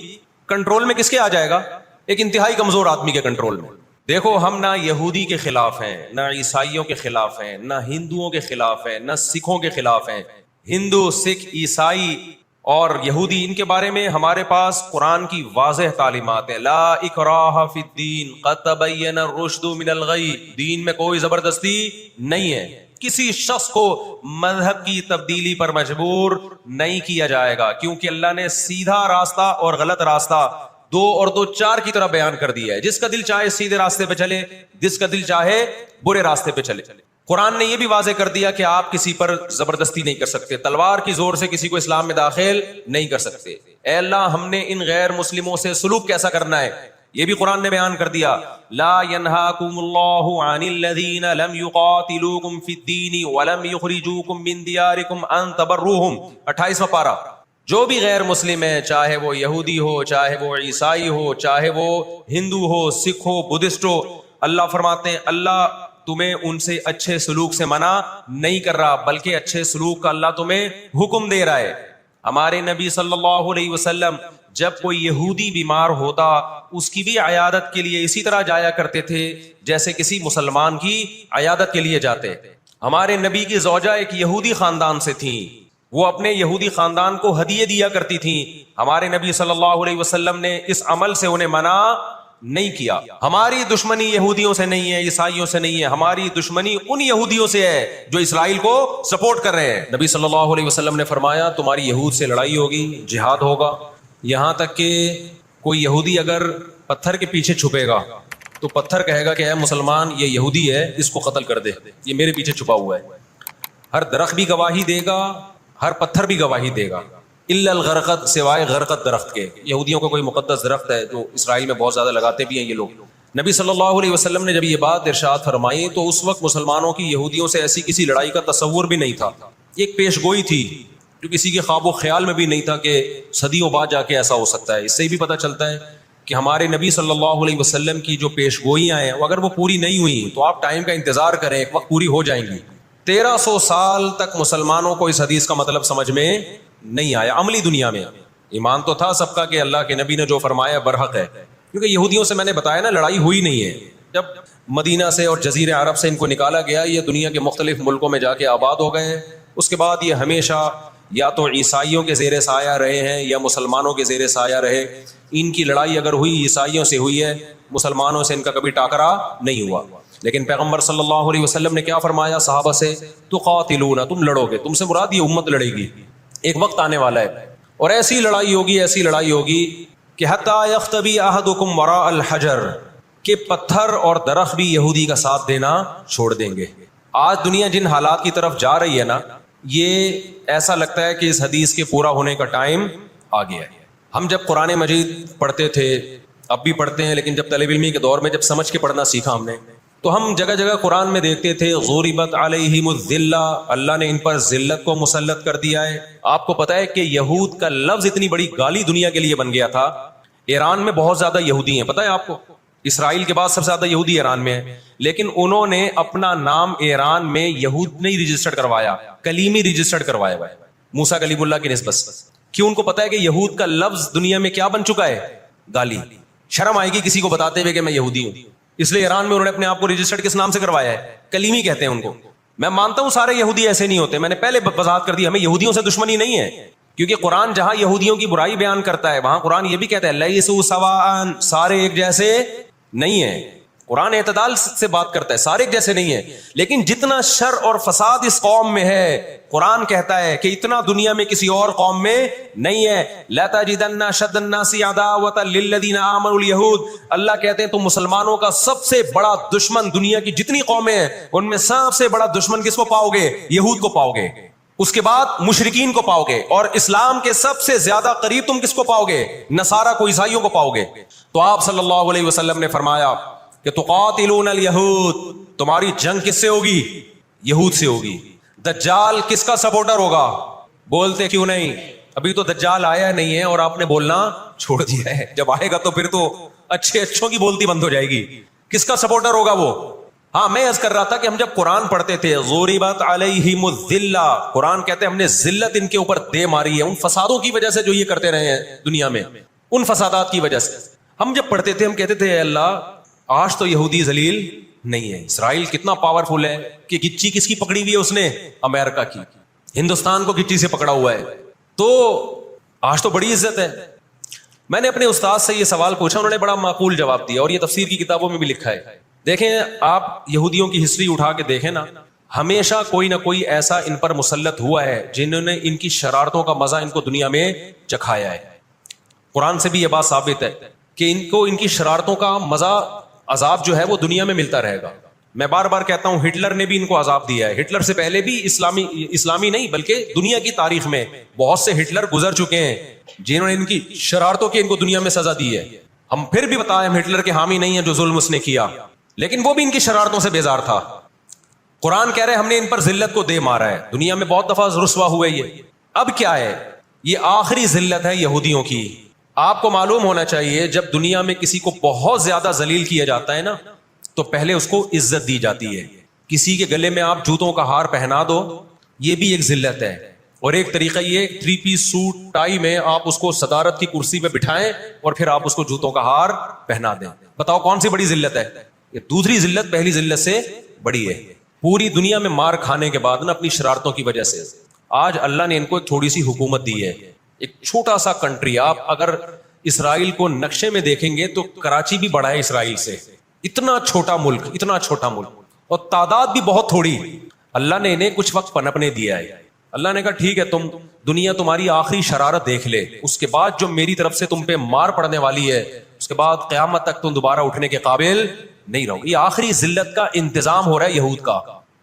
[SPEAKER 2] کنٹرول میں کس کے آ جائے گا؟ ایک انتہائی کمزور آدمی کے کنٹرول میں. دیکھو ہم نہ یہودی کے خلاف ہیں, نہ عیسائیوں کے خلاف ہیں, نہ ہندوؤں کے خلاف ہیں, نہ سکھوں کے خلاف ہیں. ہندو, سکھ, عیسائی اور یہودی, ان کے بارے میں ہمارے پاس قرآن کی واضح تعلیمات ہیں. لا اکراہ فی الدین قد تبین الرشد من الغی, دین میں کوئی زبردستی نہیں ہے, کسی شخص کو مذہب کی تبدیلی پر مجبور نہیں کیا جائے گا, کیونکہ اللہ نے سیدھا راستہ اور غلط راستہ 2 اور 2 4 کی طرح بیان کر دیا ہے. جس کا دل چاہے سیدھے راستے پہ چلے, جس کا دل چاہے برے راستے پہ چلے. قرآن نے یہ بھی واضح کر دیا کہ آپ کسی پر زبردستی نہیں کر سکتے, تلوار کی زور سے کسی کو اسلام میں داخل نہیں کر سکتے. اے اللہ ہم نے ان غیر مسلموں سے سلوک کیسا کرنا ہے یہ بھی قرآن نے بیان کر دیا. لا ينهاكم الله عن الذين لم يقاتلوكم في الدين ولم يخرجوكم من دياركم ان تبروهم, 28واں پارہ. جو بھی غیر مسلم ہے, چاہے وہ یہودی ہو, چاہے وہ عیسائی ہو, چاہے وہ ہندو ہو, سکھ ہو, بدھسٹ ہو, اللہ فرماتے ہیں اللہ تمہیں ان سے اچھے سلوک سے منع نہیں کر رہا, بلکہ اچھے سلوک کا اللہ تمہیں حکم دے رہا ہے. ہمارے نبی صلی اللہ علیہ وسلم جب کوئی یہودی بیمار ہوتا اس کی بھی عیادت کے لیے اسی طرح جایا کرتے تھے جیسے کسی مسلمان کی عیادت کے لیے جاتے. ہمارے نبی کی زوجہ ایک یہودی خاندان سے تھیں, وہ اپنے یہودی خاندان کو ہدیے دیا کرتی تھیں. ہمارے نبی صلی اللہ علیہ وسلم نے اس عمل سے انہیں منع نہیں کیا. ہماری دشمنی یہودیوں سے نہیں ہے, عیسائیوں سے نہیں ہے, ہماری دشمنی ان یہودیوں سے ہے جو اسرائیل کو سپورٹ کر رہے ہیں. نبی صلی اللہ علیہ وسلم نے فرمایا تمہاری یہود سے لڑائی ہوگی, جہاد ہوگا, یہاں تک کہ کوئی یہودی اگر پتھر کے پیچھے چھپے گا تو پتھر کہے گا کہ اے مسلمان یہ یہودی ہے, اس کو قتل کر دے, یہ میرے پیچھے چھپا ہوا ہے. ہر درخت بھی گواہی دے گا, ہر پتھر بھی گواہی دے گا, الا الغرقد, سوائے غرقد درخت کے. یہودیوں کا کوئی مقدس درخت ہے جو اسرائیل میں بہت زیادہ لگاتے بھی ہیں یہ لوگ. نبی صلی اللہ علیہ وسلم نے جب یہ بات ارشاد فرمائی تو اس وقت مسلمانوں کی یہودیوں سے ایسی کسی لڑائی کا تصور بھی نہیں تھا. ایک پیش گوئی تھی جو کسی کے خواب و خیال میں بھی نہیں تھا کہ صدیوں بعد جا کے ایسا ہو سکتا ہے. اس سے بھی پتہ چلتا ہے کہ ہمارے نبی صلی اللہ علیہ وسلم کی جو پیش گوئیاں ہیں اگر وہ پوری نہیں ہوئی تو آپ ٹائم کا انتظار کریں, ایک وقت پوری ہو جائیں گی. 1300 سال تک مسلمانوں کو اس حدیث کا مطلب سمجھ میں نہیں آیا. عملی دنیا میں ایمان تو تھا سب کا کہ اللہ کے نبی نے جو فرمایا برحق ہے, کیونکہ یہودیوں سے میں نے بتایا نا لڑائی ہوئی نہیں ہے. جب مدینہ سے اور جزیرہ عرب سے ان کو نکالا گیا, یہ دنیا کے مختلف ملکوں میں جا کے آباد ہو گئے. اس کے بعد یہ ہمیشہ یا تو عیسائیوں کے زیر سایہ رہے ہیں یا مسلمانوں کے زیر سایہ رہے. ان کی لڑائی اگر ہوئی عیسائیوں سے ہوئی ہے, مسلمانوں سے ان کا کبھی ٹاکرا نہیں ہوا. لیکن پیغمبر صلی اللہ علیہ وسلم نے کیا فرمایا صحابہ سے, تقاتلون, تم لڑو گے. تم سے مراد یہ امت لڑے گی. ایک وقت آنے والا ہے اور ایسی لڑائی ہوگی, ایسی لڑائی ہوگی کہ حتی یختبی احدکم وراء الحجر, کہ پتھر اور درخت بھی یہودی کا ساتھ دینا چھوڑ دیں گے. آج دنیا جن حالات کی طرف جا رہی ہے نا, یہ ایسا لگتا ہے کہ اس حدیث کے پورا ہونے کا ٹائم آ گیا ہے. ہم جب قرآن مجید پڑھتے تھے, اب بھی پڑھتے ہیں, لیکن جب طالب علمی کے دور میں جب سمجھ کے پڑھنا سیکھا ہم نے, تو ہم جگہ جگہ قرآن میں دیکھتے تھے غوربت علیہم الذلہ, اللہ نے ان پر ذلت کو مسلط کر دیا ہے. آپ کو پتا ہے کہ یہود کا لفظ اتنی بڑی گالی دنیا کے لیے بن گیا تھا. ایران میں بہت زیادہ یہودی ہیں, پتا ہے آپ کو, اسرائیل کے بعد سب سے زیادہ یہودی ایران میں ہیں, لیکن انہوں نے اپنا نام ایران میں یہود نہیں رجسٹرڈ کروایا, کلیمی رجسٹرڈ کروایا ہوا ہے موسیٰ کلیم اللہ کی نسبت. کیوں؟ ان کو پتا ہے کہ یہود کا لفظ دنیا میں کیا بن چکا ہے, گالی. شرم آئے گی کسی کو بتاتے ہوئے کہ میں یہودی ہوں, اس لیے ایران میں انہوں نے اپنے آپ کو رجسٹرڈ کس نام سے کروایا ہے, کلیمی کہتے ہیں ان کو. میں مانتا ہوں سارے یہودی ایسے نہیں ہوتے, میں نے پہلے وضاحت کر دی, ہمیں یہودیوں سے دشمنی نہیں ہے, کیونکہ قرآن جہاں یہودیوں کی برائی بیان کرتا ہے وہاں قرآن یہ بھی کہتا ہے لیسوا سواء, سارے ایک جیسے نہیں ہیں. قرآن اعتدال سے بات کرتا ہے, سارے ایک جیسے نہیں ہیں. لیکن جتنا شر اور فساد اس قوم میں ہے, قرآن کہتا ہے کہ اتنا دنیا میں کسی اور قوم میں نہیں ہے. لَتَجِدَنَّ أَشَدَّ النَّاسِ عَدَاوَةً لِلَّذِينَ آمَنُوا الْيَهُودَ, اللہ کہتے ہیں تم مسلمانوں کا سب سے بڑا دشمن دنیا کی جتنی قومیں ہیں ان میں سب سے بڑا دشمن کس کو پاؤ گے, یہود کو پاؤ گے. اس کے بعد مشرکین کو پاؤ گے, اور اسلام کے سب سے زیادہ قریب تم کس کو پاؤ گے, نصارہ کو, عیسائیوں کو پاؤ گے. تو آپ صلی اللہ علیہ وسلم نے فرمایا کہ تقاتلون الیہود, تمہاری جنگ کس سے ہوگی, یہود سے ہوگی. دجال کس کا سپورٹر ہوگا, بولتے کیوں نہیں, ابھی تو دجال آیا نہیں ہے اور آپ نے بولنا چھوڑ دیا ہے, جب آئے گا تو پھر تو اچھوں کی بولتی بند ہو جائے گی. کس کا سپورٹر ہوگا وہ؟ ہاں میں عرض کر رہا تھا کہ ہم جب قرآن پڑھتے تھے غوربت علیہم الذلہ, قرآن کہتے ہیں ہم نے ذلت ان کے اوپر دے ماری ہے, ان فسادوں کی وجہ سے جو یہ کرتے رہے ہیں دنیا میں, ان فسادات کی وجہ سے. ہم جب پڑھتے تھے ہم کہتے تھے اے اللہ آج تو یہودی ذلیل نہیں ہے. اسرائیل کتنا پاورفل ہے کہ گچی کس کی پکڑی ہوئی ہے اس نے, امریکہ کی. ہندوستان کو گچی سے پکڑا ہوا ہے, تو آج تو بڑی عزت ہے. میں نے اپنے استاد سے یہ سوال پوچھا, انہوں نے بڑا معقول جواب دیا, اور یہ تفسیر کی کتابوں میں بھی لکھا ہے. دیکھیں آپ یہودیوں کی ہسٹری اٹھا کے دیکھیں نا, ہمیشہ کوئی نہ کوئی ایسا ان پر مسلط ہوا ہے جنہوں نے ان کی شرارتوں کا مزہ ان کو دنیا میں چکھایا ہے. قرآن سے بھی یہ بات ثابت ہے کہ ان کو ان کی شرارتوں کا مزہ, عذاب جو ہے وہ دنیا میں ملتا رہے گا. میں بار بار کہتا ہوں ہٹلر نے بھی ان کو عذاب دیا ہے. ہٹلر سے پہلے بھی اسلامی نہیں بلکہ دنیا کی تاریخ میں بہت سے ہٹلر گزر چکے ہیں جنہوں نے ان کی شرارتوں کی ان کو دنیا میں سزا دی ہے. ہم پھر بھی بتائیں ہم ہٹلر کے حامی نہیں ہیں جو ظلم اس نے کیا, لیکن وہ بھی ان کی شرارتوں سے بیزار تھا. قرآن کہہ رہے ہم نے ان پر ذلت کو دے مارا ہے, دنیا میں بہت دفعہ رسوا ہوئے یہ. اب کیا ہے, یہ آخری ذلت ہے یہودیوں کی. آپ کو معلوم ہونا چاہیے جب دنیا میں کسی کو بہت زیادہ ذلیل کیا جاتا ہے نا تو پہلے اس کو عزت دی جاتی ہے. کسی کے گلے میں آپ جوتوں کا ہار پہنا دو, یہ بھی ایک ذلت ہے. اور ایک طریقہ یہ 3 پیس سوٹ ٹائی میں آپ اس کو صدارت کی کرسی پہ بٹھائیں اور پھر آپ اس کو جوتوں کا ہار پہنا دیں. بتاؤ کون سی بڑی ذلت ہے؟ یہ دوسری ذلت پہلی ذلت سے بڑی ہے. پوری دنیا میں مار کھانے کے بعد نا اپنی شرارتوں کی وجہ سے آج اللہ نے ان کو ایک تھوڑی سی حکومت دی ہے, ایک چھوٹا سا کنٹری. آپ اگر اسرائیل کو نقشے میں دیکھیں گے تو کراچی بھی بڑا ہے اسرائیل سے، اتنا چھوٹا ملک، اتنا چھوٹا ملک، اور تعداد بھی بہت تھوڑی. اللہ نے انہیں کچھ وقت پنپنے دیا ہے. اللہ نے کہا ٹھیک ہے، تم دنیا تمہاری آخری شرارت دیکھ لے، اس کے بعد جو میری طرف سے تم پہ مار پڑنے والی ہے، اس کے بعد قیامت تک تم دوبارہ اٹھنے کے قابل نہیں رہو. یہ آخری ذلت کا انتظام ہو رہا ہے یہود کا.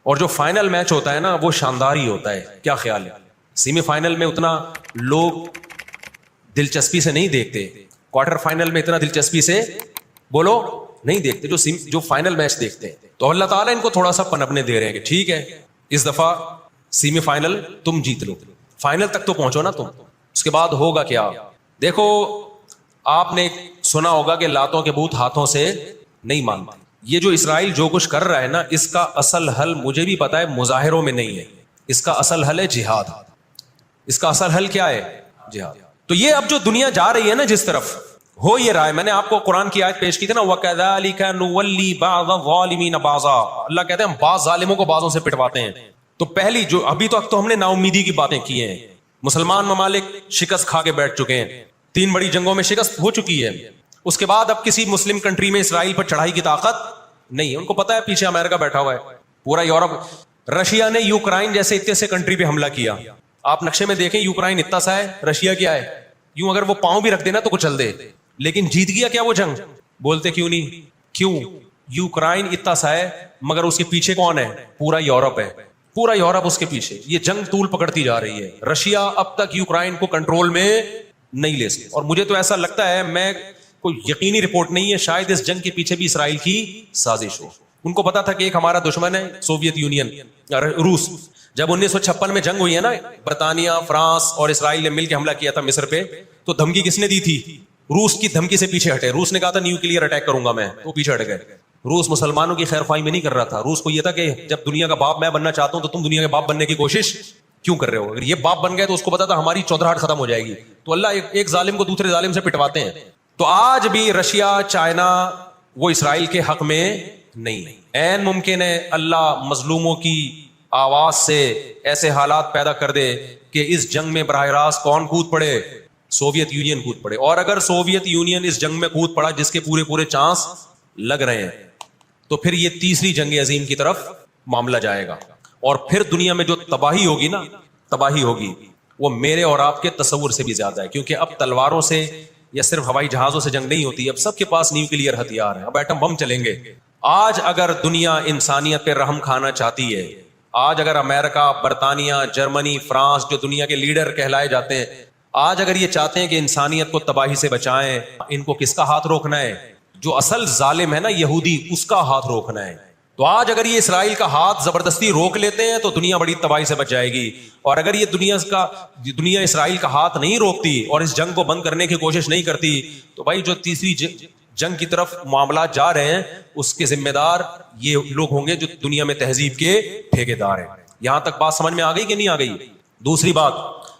[SPEAKER 2] اور جو فائنل میچ ہوتا ہے نا وہ شاندار ہی ہوتا ہے. کیا خیال ہے؟ سیمی فائنل میں اتنا لوگ دلچسپی سے نہیں دیکھتے، کوارٹر فائنل میں اتنا دلچسپی سے بولو نہیں دیکھتے جو فائنل میچ دیکھتے ہیں. تو اللہ تعالیٰ ان کو تھوڑا سا پنپنے دے رہے ہیں کہ ٹھیک ہے اس دفعہ سیمی فائنل تم جیت لو، فائنل تک تو پہنچو نا تم، اس کے بعد ہوگا کیا. دیکھو آپ نے سنا ہوگا کہ لاتوں کے بت ہاتھوں سے نہیں مانتے. یہ جو اسرائیل جو کچھ کر رہا ہے نا، اس کا اصل حل مجھے بھی پتا ہے مظاہروں میں نہیں ہے، اس کا اصل حل ہے جہاد. اس کا اصل حل کیا ہے؟ جہاد. تو یہ اب جو دنیا جا رہی ہے نا جس طرف، ہو یہ رہا ہے. میں نے آپ کو قرآن کی آیت پیش کی تھی نا، وَكَذَلِكَ نُوَلِّي بَعْضَ الظَّالِمِينَ بَعْضًا. اللہ کہتے ہیں ہم بعض ظالموں کو بعضوں سے پٹواتے ہیں. تو پہلی جو ابھی تک تو ہم نے نا امیدی کی باتیں کی ہیں. مسلمان ممالک شکست کھا کے بیٹھ چکے ہیں، 3 بڑی جنگوں میں شکست ہو چکی ہے. اس کے بعد اب کسی مسلم کنٹری میں اسرائیل پر چڑھائی کی طاقت نہیں ہے. ان کو پتا ہے پیچھے امریکہ بیٹھا ہوا ہے، پورا یورپ. رشیا نے یوکرائن جیسے اتنے سے کنٹری پہ حملہ کیا. آپ نقشے میں دیکھیں یوکرائن اتنا سا ہے، رشیا کیا ہے، یوں اگر وہ پاؤں بھی رکھ دینا تو کچھ چل دے. لیکن جیت گیا کیا وہ جنگ؟ بولتے کیوں نہیں؟ کیوں؟ یوکرائن اتنا سا ہے مگر اس کے پیچھے کون ہے؟ پورا یورپ ہے، پورا یورپ اس کے پیچھے. یہ جنگ طول پکڑتی جا رہی ہے. رشیا اب تک یوکرائن کو کنٹرول میں نہیں لے سکتا. اور مجھے تو ایسا لگتا ہے، میں کوئی یقینی رپورٹ نہیں ہے، شاید اس جنگ کے پیچھے بھی اسرائیل کی سازش ہو. ان کو پتا تھا کہ ایک ہمارا دشمن ہے سوویت یونین، روس. جب 1956 میں جنگ ہوئی ہے نا، برطانیہ، فرانس اور اسرائیل نے مل کے حملہ کیا تھا مصر پہ، تو دھمکی کس نے دی تھی؟ روس کی دھمکی سے پیچھے ہٹے. روس نے کہا تھا نیوکلیئر اٹیک کروں گا میں، تو پیچھے ہٹ گئے. روس مسلمانوں کی خیر خواہی میں نہیں کر رہا تھا. روس کو یہ تھا کہ جب دنیا کا باپ میں بننا چاہتا ہوں تو تم دنیا کے باپ بننے کی کوشش کیوں کر رہے ہو؟ اگر یہ باپ بن گئے تو اس کو پتا تھا ہماری چودراہٹ ختم ہو جائے گی. تو اللہ ایک ظالم کو دوسرے ظالم سے پٹواتے ہیں. تو آج بھی رشیا، چائنا وہ اسرائیل کے حق میں نہیں. عین ممکن ہے اللہ مظلوموں کی آواز سے ایسے حالات پیدا کر دے کہ اس جنگ میں براہ راست کون کود پڑے؟ سوویت یونین کود پڑے. اور اگر سوویت یونین اس جنگ میں کود پڑا جس کے پورے چانس لگ رہے ہیں، تو پھر یہ تیسری جنگ عظیم کی طرف معاملہ جائے گا. اور پھر دنیا میں جو تباہی ہوگی نا، تباہی ہوگی وہ میرے اور آپ کے تصور سے بھی زیادہ ہے. کیونکہ اب تلواروں سے یا صرف ہوائی جہازوں سے جنگ نہیں ہوتی، اب سب کے پاس نیوکلیئر ہتھیار ہیں، اب ایٹم بم چلیں گے. آج اگر دنیا انسانیت پہ رحم کھانا چاہتی ہے، آج اگر امریکہ، برطانیہ، جرمنی، فرانس جو دنیا کے لیڈر کہلائے جاتے ہیں، آج اگر یہ چاہتے ہیں کہ انسانیت کو تباہی سے بچائیں، ان کو کس کا ہاتھ روکنا ہے؟ جو اصل ظالم ہے نا یہودی، اس کا ہاتھ روکنا ہے. تو آج اگر یہ اسرائیل کا ہاتھ زبردستی روک لیتے ہیں تو دنیا بڑی تباہی سے بچ جائے گی. اور اگر یہ دنیا اسرائیل کا ہاتھ نہیں روکتی اور اس جنگ کو بند کرنے کی کوشش نہیں کرتی، تو بھائی جو تیسری جنگ کی طرف معاملات جا رہے ہیں اس کے ذمہ دار یہ لوگ ہوں گے جو دنیا میں تہذیب کے ٹھیکیدار ہیں. یہاں تک بات سمجھ میں آ گئی کہ نہیں آ گئی؟ دوسری بات،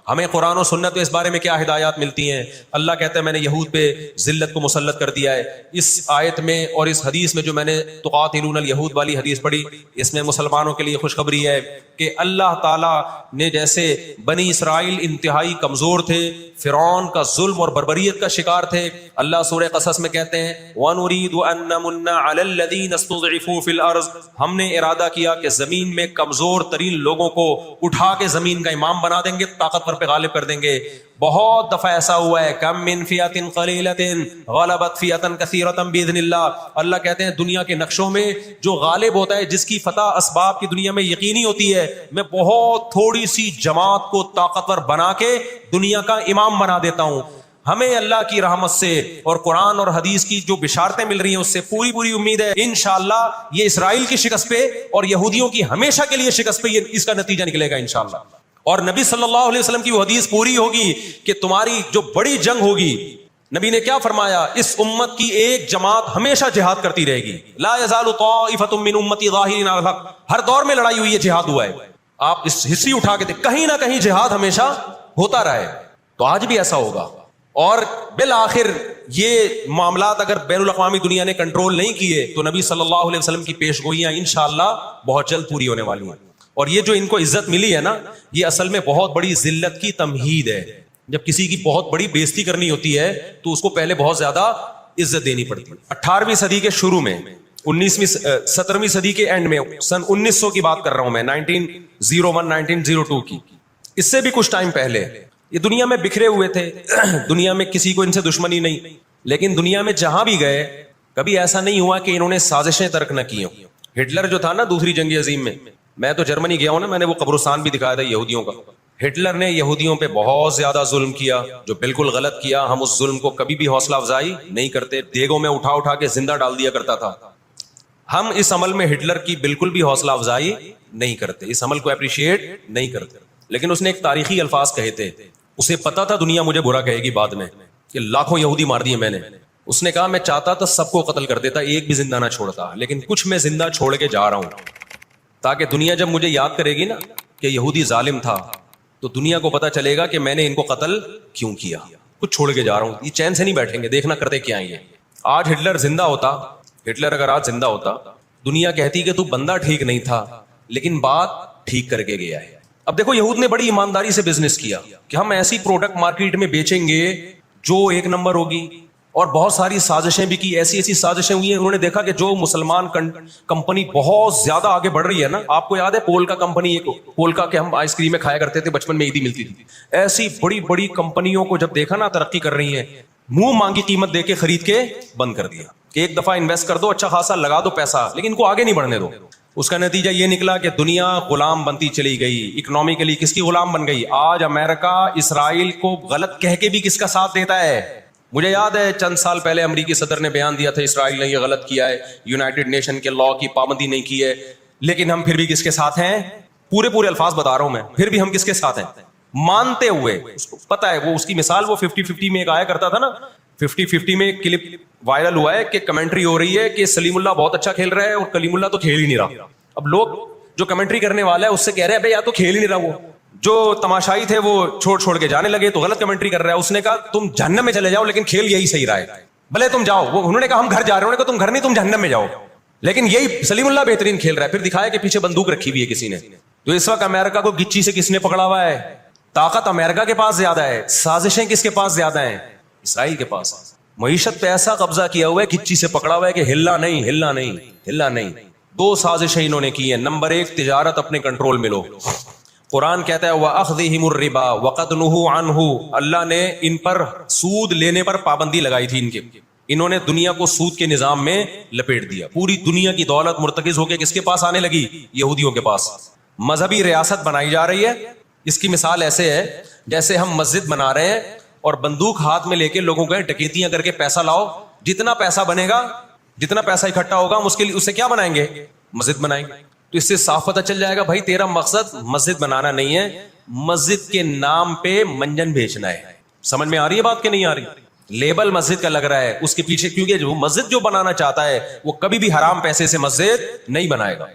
[SPEAKER 2] ہمیں قرآن و سنت میں اس بارے میں کیا ہدایات ملتی ہیں؟ اللہ کہتا ہے میں نے یہود پہ ذلت کو مسلط کر دیا ہے. اس آیت میں اور اس حدیث میں جو میں نے تقاتلون الیہود والی حدیث پڑھی، اس میں مسلمانوں کے لیے خوشخبری ہے کہ اللہ تعالیٰ نے جیسے بنی اسرائیل انتہائی کمزور تھے، فرعون کا ظلم اور بربریت کا شکار تھے، اللہ سورہ قصص میں کہتے ہیں وَنُرِيدُ أَن نَّمُنَّ عَلَى الَّذِينَ اسْتُضْعِفُوا فِي الْأَرْضِ. ہم نے ارادہ کیا کہ زمین میں کمزور ترین لوگوں کو اٹھا کے زمین کا امام بنا دیں گے، طاقتور پہ غالب کر دیں گے. بہت دفعہ ایسا ہوا ہے، کم من فئۃ قلیلۃ غلبت فئۃ کثیرۃ باذن اللہ. اللہ کہتے ہیں دنیا کے نقشوں میں جو غالب ہوتا ہے، جس کی فتح اسباب کی دنیا میں یقینی ہوتی ہے، میں بہت تھوڑی سی جماعت کو طاقتور بنا کے دنیا کا امام بنا دیتا ہوں. ہمیں اللہ کی رحمت سے اور قرآن اور حدیث کی جو بشارتیں مل رہی ہیں اس سے پوری امید ہے انشاءاللہ یہ اسرائیل کی شکست پہ اور یہودیوں کی ہمیشہ کے لیے شکست پہ اس کا نتیجہ نکلے گا انشاءاللہ. اور نبی صلی اللہ علیہ وسلم کی وہ حدیث پوری ہوگی کہ تمہاری جو بڑی جنگ ہوگی، نبی نے کیا فرمایا؟ اس امت کی ایک جماعت ہمیشہ جہاد کرتی رہے گی. لا یزال طائفۃ من امتی ظاہرین علی الحق. ہر دور میں لڑائی ہوئی ہے، جہاد ہوا ہے. آپ اس ہسٹری اٹھا کے دیکھ، کہیں نہ کہیں جہاد ہمیشہ ہوتا رہا ہے. تو آج بھی ایسا ہوگا. اور بالآخر یہ معاملات اگر بین الاقوامی دنیا نے کنٹرول نہیں کیے تو نبی صلی اللہ علیہ وسلم کی پیش گوئیاں انشاءاللہ بہت جلد پوری ہونے والی ہیں. اور یہ جو ان کو عزت ملی ہے نا، یہ اصل میں بہت بڑی ذلت کی تمہید ہے. جب کسی کی بہت بڑی بےزتی کرنی ہوتی ہے تو اس کو پہلے بہت زیادہ عزت دینی پڑتی ہے. 18ویں صدی کے شروع میں 17ویں صدی کے اینڈ میں سن 1900 کی بات کر رہا ہوں میں, 1901 1902 کی, اس سے بھی کچھ ٹائم پہلے یہ دنیا میں بکھرے ہوئے تھے. دنیا میں کسی کو ان سے دشمنی نہیں, لیکن دنیا میں جہاں بھی گئے کبھی ایسا نہیں ہوا کہ انہوں نے سازشیں ترک نہ کی ہوں. ہٹلر جو تھا نا دوسری جنگ عظیم میں تو جرمنی گیا ہوں نا, میں نے وہ قبرستان بھی دکھایا تھا یہودیوں کا. ہٹلر نے یہودیوں پہ بہت زیادہ ظلم کیا, جو بالکل غلط کیا. ہم اس ظلم کو کبھی بھی حوصلہ افزائی نہیں کرتے, دیگوں میں اٹھا اٹھا کے زندہ ڈال دیا کرتا تھا. ہم اس عمل میں ہٹلر کی بالکل بھی حوصلہ افزائی نہیں کرتے, اس عمل کو اپریشیٹ نہیں کرتے. لیکن اس نے ایک تاریخی الفاظ کہے تھے, اسے پتا تھا دنیا مجھے برا کہے گی بعد میں کہ لاکھوں یہودی مار دیے میں نے. اس نے کہا میں چاہتا تھا سب کو قتل کر دیتا, ایک بھی زندہ نہ چھوڑتا, لیکن کچھ میں زندہ چھوڑ کے جا رہا ہوں تاکہ دنیا جب مجھے یاد کرے گی نا کہ یہودی ظالم تھا تو دنیا کو پتا چلے گا کہ میں نے ان کو قتل کیوں کیا. کچھ چھوڑ کے جا رہا ہوں, یہ چین سے نہیں بیٹھیں گے, دیکھنا کرتے کیا ہیں یہ. آج ہٹلر زندہ ہوتا, ہٹلر اگر آج زندہ ہوتا, دنیا کہتی کہ تو بندہ ٹھیک نہیں تھا لیکن بات ٹھیک کر کے گیا ہے. اب دیکھو یہود نے بڑی ایمانداری سے بزنس کیا کہ ہم ایسی پروڈکٹ مارکیٹ میں بیچیں گے جو ایک نمبر ہوگی, اور بہت ساری سازشیں بھی کی, ایسی سازشیں ہوئی ہیں. انہوں نے دیکھا کہ جو مسلمان کمپنی بہت زیادہ آگے بڑھ رہی ہے نا, آپ کو یاد ہے پول کا کمپنی, ایک پول کا کہ ہم آئس کریم میں کھایا کرتے تھے بچپن میں, عیدی ملتی تھی. ایسی بڑی بڑی کمپنیوں کو جب دیکھا نا ترقی کر رہی ہیں, منہ مانگی قیمت دے کے خرید کے بند کر دیا کہ ایک دفعہ انویسٹ کر دو, اچھا خاصا لگا دو پیسہ, لیکن ان کو آگے نہیں بڑھنے دو. اس کا نتیجہ یہ نکلا کہ دنیا غلام بنتی چلی گئی. اکنامکلی کس کی غلام بن گئی؟ آج امریکہ اسرائیل کو غلط کہہ کے بھی کس کا ساتھ دیتا ہے. مجھے یاد ہے چند سال پہلے امریکی صدر نے بیان دیا تھا اسرائیل نے یہ غلط کیا ہے, یونائٹڈ نیشن کے لا کی پابندی نہیں کی ہے, لیکن ہم پھر بھی کس کے ساتھ ہیں؟ پورے الفاظ بتا رہا ہوں میں, پھر بھی ہم کس کے ساتھ ہیں مانتے ہوئے. اس کو پتا ہے, وہ اس کی مثال وہ 50-50 میں ایک آیا کرتا تھا نا, 50-50 میں ایک کلپ وائرل ہوا ہے کہ کمنٹری ہو رہی ہے کہ سلیم اللہ بہت اچھا کھیل رہا ہے اور کلیم اللہ تو کھیل ہی نہیں رہا. اب لوگ جو کمنٹری کرنے والا ہے اس سے کہہ رہے ہیں بھائی یا تو کھیل ہی نہیں رہا, وہ جو تماشائی تھے وہ چھوڑ کے جانے لگے تو غلط کمنٹری کر رہا ہے. اس نے کہا تم جہنم میں چلے جاؤ لیکن کھیل یہی صحیح رہا ہے, بھلے تم جاؤ. وہ انہوں نے کہا ہم گھر جا رہے ہیں, انہوں نے کہا تم گھر نہیں, تم جہنم میں جاؤ, لیکن یہی سلیم اللہ بہترین کھیل رہا ہے. پھر دکھایا کہ پیچھے بندوق رکھی ہوئی ہے کسی نے. تو اس وقت امریکہ کو گچی سے کس نے پکڑا ہوا ہے؟ طاقت امریکہ کے پاس زیادہ ہے, سازشیں کس کے پاس زیادہ ہیں؟ اسرائیل کے پاس. معیشت پہ ایسا قبضہ کیا ہوا ہے, گچی سے پکڑا ہوا ہے کہ ہلنا نہیں. 2 سازشیں انہوں نے کی ہیں. نمبر 1, تجارت اپنے کنٹرول میں لو. قرآن کہتا ہے وَأَخْذِهِمُ الرِّبَا وَقَدْ نُهُوا عَنْهُ, اللہ نے ان پر سود لینے پر پابندی لگائی تھی. انہوں نے دنیا کو سود کے نظام میں لپیٹ دیا. پوری دنیا کی دولت مرتکز ہو کے کس کے پاس آنے لگی؟ یہودیوں کے پاس. مذہبی ریاست بنائی جا رہی ہے. اس کی مثال ایسے ہے جیسے ہم مسجد بنا رہے ہیں اور بندوق ہاتھ میں لے کے لوگوں کو ڈکیتیاں کر کے پیسہ لاؤ, جتنا پیسہ بنے گا, جتنا پیسہ اکٹھا ہوگا ہم اس سے کیا بنائیں گے؟ مسجد بنائیں گے. تو اس سے صاف پتہ چل جائے گا بھائی تیرا مقصد مسجد بنانا نہیں ہے, مسجد کے نام پہ منجن بیچنا ہے. سمجھ میں آ رہی ہے بات کہ نہیں آ رہی؟ لیبل مسجد کا لگ رہا ہے اس کے پیچھے, کیونکہ جو مسجد جو بنانا چاہتا ہے وہ کبھی بھی حرام پیسے سے مسجد نہیں بنائے گا.